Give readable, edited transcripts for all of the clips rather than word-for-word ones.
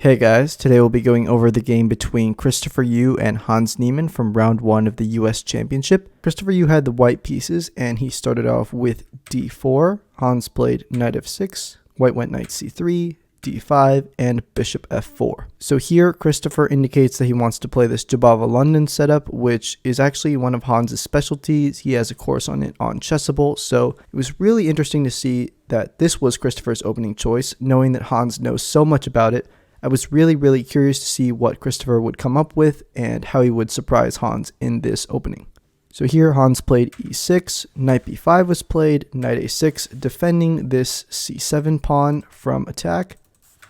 Hey guys, today we'll be going over the game between Christopher Yu and Hans Niemann from round 1 of the US Championship. Christopher Yu had the white pieces and he started off with d4. Hans played knight f6, white went knight c3, d5, and bishop f4. So here Christopher indicates that he wants to play this Jobava London setup, which is actually one of Hans's specialties. He has a course on it on Chessable, so it was really interesting to see that this was Christopher's opening choice, knowing that Hans knows so much about it. I was really curious to see what Christopher would come up with and how he would surprise Hans in this opening. So here Hans played e6, knight b5 was played, knight a6, defending this c7 pawn from attack,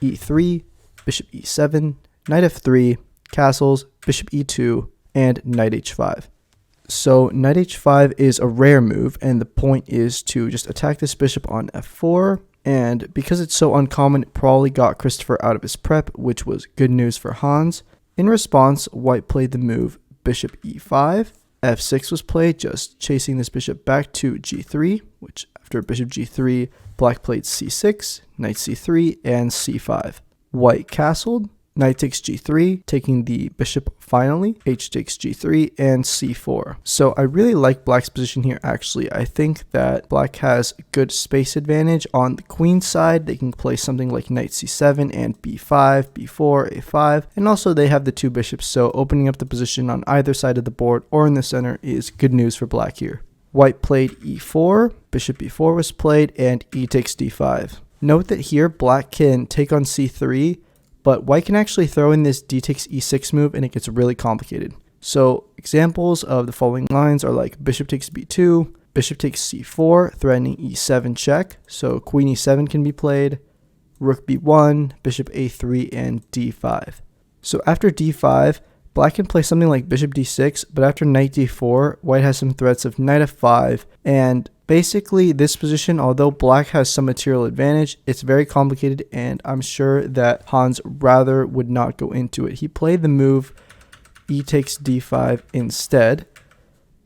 e3, bishop e7, knight f3, castles, bishop e2, and knight h5. So knight h5 is a rare move, and the point is to just attack this bishop on f4. And because it's so uncommon, it probably got Christopher out of his prep, which was good news for Hans. In response, white played the move bishop e5. f6 was played, just chasing this bishop back to g3, which after bishop g3, black played c6, knight c3, and c5. White castled, knight takes g3, taking the bishop finally, h takes g3, and c4. So I really like black's position here actually. I think that black has good space advantage on the queen side. They can play something like knight c7 and b5, b4, a5, and also they have the two bishops, so opening up the position on either side of the board or in the center is good news for black here. White played e4, bishop e4 was played, and e takes d5. Note that here black can take on c3, but white can actually throw in this d takes e6 move and it gets really complicated. So examples of the following lines are like bishop takes b2, bishop takes c4, threatening e7 check. So queen e7 can be played, rook b1, bishop a3, and d5. So after d5, black can play something like bishop d6, but after knight d4, white has some threats of knight f5, and basically this position, although black has some material advantage, it's very complicated, and I'm sure that Hans rather would not go into it. He played the move e takes d5 instead,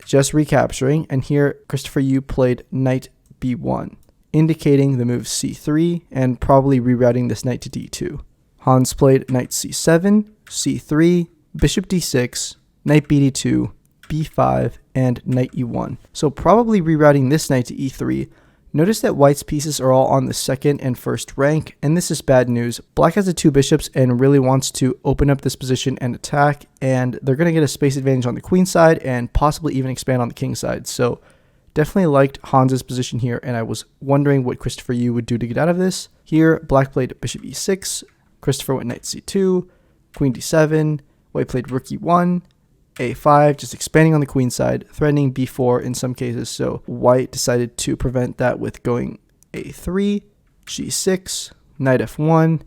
just recapturing, and here Christopher Yu played knight b1, indicating the move c3 and probably rerouting this knight to d2. Hans played knight c7, c3, bishop d6, knight bd2, b5, and knight e1. So probably rerouting this knight to e3. Notice that white's pieces are all on the second and first rank, and this is bad news. Black has the two bishops and really wants to open up this position and attack, and they're going to get a space advantage on the queen side and possibly even expand on the king side. So definitely liked Hans's position here, and I was wondering what Christopher Yu would do to get out of this. Here, black played bishop e6, Christopher went knight c2, queen d7, white played rook e1, a5, just expanding on the queen side, threatening b4 in some cases, so white decided to prevent that with going a3, g6, knight f1,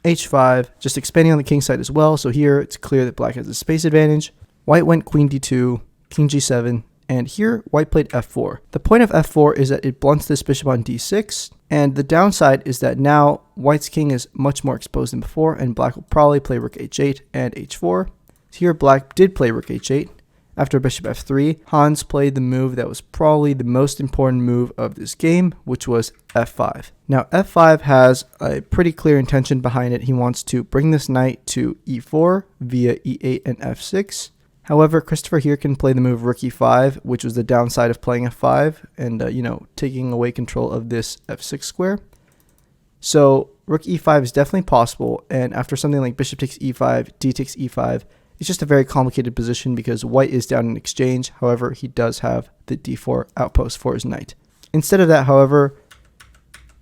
h5, just expanding on the king side as well. So here it's clear that black has a space advantage. White went queen d2, king g7, and here white played f4. The point of f4 is that it blunts this bishop on d6, and the downside is that now white's king is much more exposed than before, and black will probably play rook h8 and h4. Here black did play rook h8. After bishop f3, Hans played the move that was probably the most important move of this game, which was f5. Now f5 has a pretty clear intention behind it. He wants to bring this knight to e4 via e8 and f6. However, Christopher here can play the move rook e5, which was the downside of playing f5 and taking away control of this f6 square. So rook e5 is definitely possible, and after something like bishop takes e5, d takes e5, it's just a very complicated position because white is down in exchange. However, he does have the d4 outpost for his knight. Instead of that, however,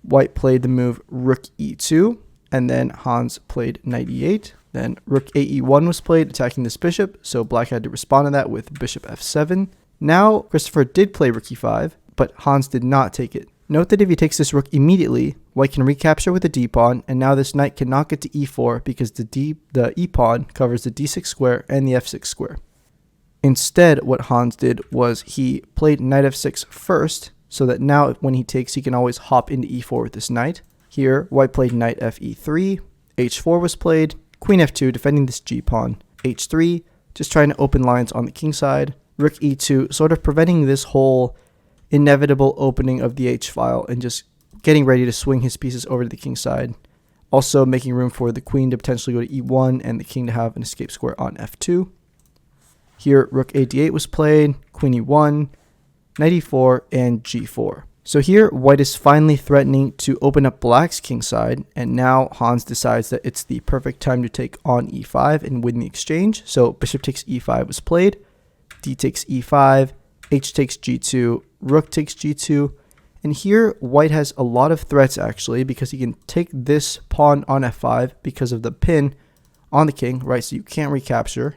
white played the move rook e2, and then Hans played knight e8. Then rook ae1 was played, attacking this bishop, so black had to respond to that with bishop f7. Now, Christopher did play rook e5, but Hans did not take it. Note that if he takes this rook immediately, white can recapture with the d-pawn, and now this knight cannot get to e4 because the e-pawn covers the d6 square and the f6 square. Instead, what Hans did was he played knight f6 first, so that now when he takes, he can always hop into e4 with this knight. Here, white played knight fe3, h4 was played, queen f2 defending this g-pawn, h3, just trying to open lines on the king side, rook e2, sort of preventing this whole inevitable opening of the h-file and just getting ready to swing his pieces over to the king side. also making room for the queen to potentially go to e1 and the king to have an escape square on f2. Here, rook a8 was played, queen e1, knight e4, and g4. So here, white is finally threatening to open up black's kingside, and now Hans decides that it's the perfect time to take on e5 and win the exchange. So bishop takes e5 was played, d takes e5, h takes g2, rook takes g2, and here white has a lot of threats actually, because he can take this pawn on f5 because of the pin on the king, right? So you can't recapture.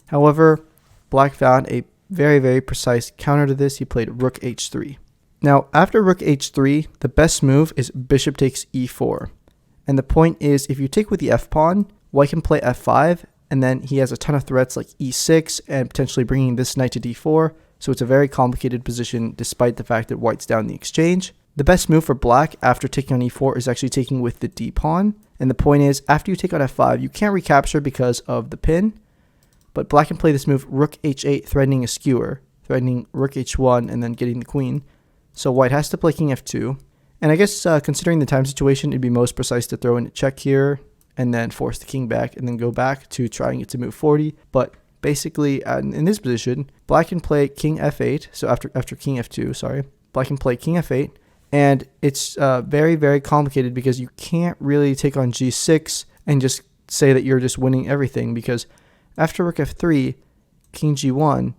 However, black found a very precise counter to this. He played rook h3. Now, after rook h3, the best move is bishop takes e4. And the point is, if you take with the f pawn, white can play f5, and then he has a ton of threats like e6 and potentially bringing this knight to d4. So it's a very complicated position despite the fact that white's down the exchange. The best move for black after taking on e4 is actually taking with the d pawn. And the point is, after you take on f5, you can't recapture because of the pin. But black can play this move rook h8, threatening a skewer, threatening rook h1, and then getting the queen. So white has to play king f2. And I guess considering the time situation, it'd be most precise to throw in a check here and then force the king back and then go back to trying it to move 40. But basically, in this position, black can play king f8. So after king f2, black can play king f8. And it's very complicated because you can't really take on g6 and just say that you're just winning everything, because after rook f3, king g1,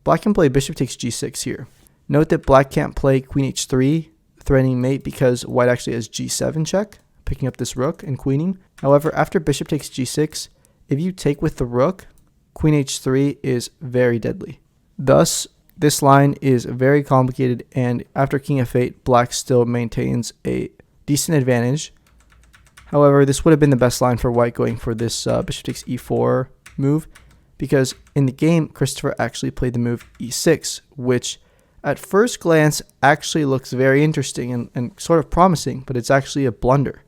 black can play bishop takes g6 here. Note that black can't play queen h3, threatening mate, because white actually has g7 check, picking up this rook and queening. However, after bishop takes g6, if you take with the rook, queen h3 is very deadly. Thus, this line is very complicated, and after king f8, black still maintains a decent advantage. However, this would have been the best line for white going for this bishop takes e4 move, because in the game, Christopher actually played the move e6, which at first glance actually looks very interesting and sort of promising, but it's actually a blunder.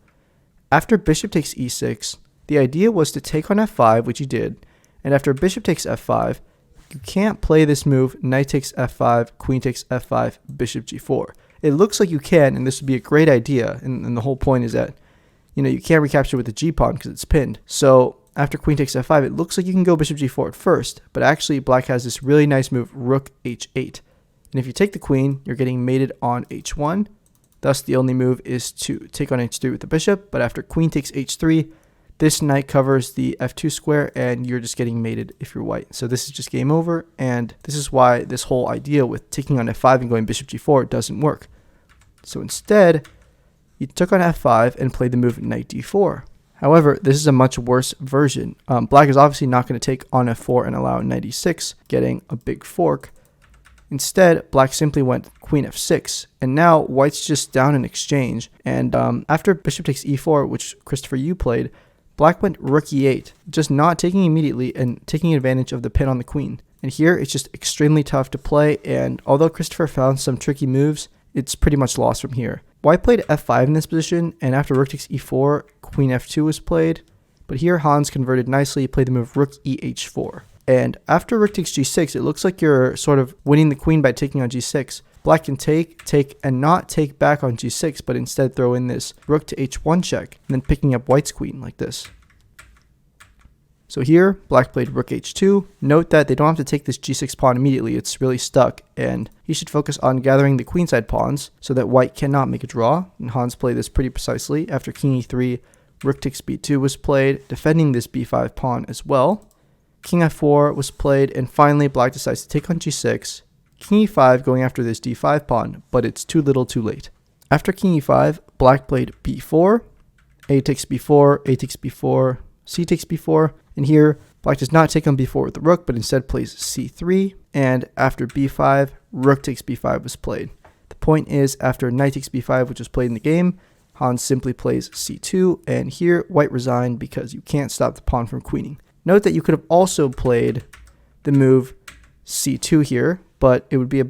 After bishop takes e6, the idea was to take on f5, which he did, and after bishop takes f5, you can't play this move knight takes f5, queen takes f5, bishop g4. It looks like you can, and this would be a great idea, and the whole point is that, you know, you can't recapture with the g-pawn because it's pinned. So after queen takes f5, it looks like you can go bishop g4 at first, but actually black has this really nice move, rook h8. And if you take the queen, you're getting mated on h1. Thus, the only move is to take on h3 with the bishop, but after queen takes h3, this knight covers the f2 square, and you're just getting mated if you're white. So this is just game over, and this is why this whole idea with taking on f5 and going bishop g4 doesn't work. So instead, you took on f5 and played the move knight d4. However, this is a much worse version. Black is obviously not going to take on f4 and allow knight e6, getting a big fork. Instead, black simply went queen f6, and now white's just down in exchange. And after bishop takes e4, which Christopher Yu played, black went rook e8, just not taking immediately and taking advantage of the pin on the queen. And here, it's just extremely tough to play, and although Christopher found some tricky moves, it's pretty much lost from here. White played f5 in this position, and after rook takes e4, queen f2 was played. But here, Hans converted nicely, played the move rookeh4. And after rook takes g6, it looks like you're sort of winning the queen by taking on g6. Black can take, and not take back on g6, but instead throw in this rook to h1 check, and then picking up white's queen like this. So here, black played rook h2. Note that they don't have to take this g6 pawn immediately, it's really stuck, and he should focus on gathering the queenside pawns so that white cannot make a draw. And Hans played this pretty precisely. After king e3, rook takes b2 was played, defending this b5 pawn as well. King f4 was played, and finally black decides to take on g6, king e5 going after this d5 pawn, but it's too little too late. After king e5, black played b4, a takes b4, a takes b4, c takes b4, and here black does not take on b4 with the rook, but instead plays c3, and after b5, rook takes b5 was played. The point is, after knight takes b5, which was played in the game, Hans simply plays c2, and here white resigned because you can't stop the pawn from queening. Note that you could have also played the move c2 here, but it would be a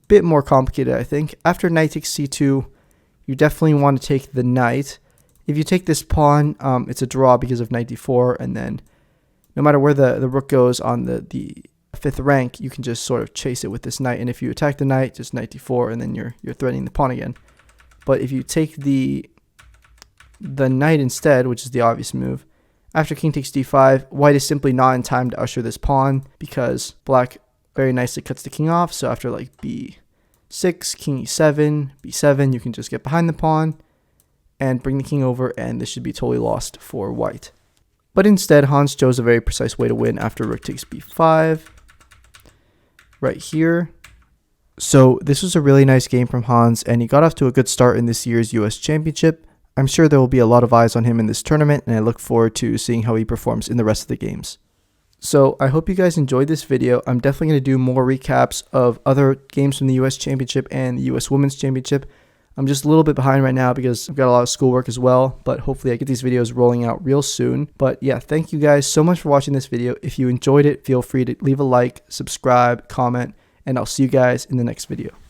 bit more complicated, I think. After knight takes c2, you definitely want to take the knight. If you take this pawn, it's a draw because of knight d4, and then no matter where the rook goes on the fifth rank, you can just sort of chase it with this knight, and if you attack the knight, just knight d4, and then you're threatening the pawn again. But if you take the the knight instead, which is the obvious move. After king takes d5, white is simply not in time to usher this pawn because black very nicely cuts the king off. So after like b6, king e7, b7, you can just get behind the pawn and bring the king over, and this should be totally lost for white. But instead, Hans chose a very precise way to win after rook takes b5, right here. So this was a really nice game from Hans, and he got off to a good start in this year's US Championship. I'm sure there will be a lot of eyes on him in this tournament, and I look forward to seeing how he performs in the rest of the games. So I hope you guys enjoyed this video. I'm definitely going to do more recaps of other games from the US Championship and the US Women's Championship. I'm just a little bit behind right now because I've got a lot of schoolwork as well, but hopefully I get these videos rolling out real soon. But yeah, thank you guys so much for watching this video. If you enjoyed it, feel free to leave a like, subscribe, comment, and I'll see you guys in the next video.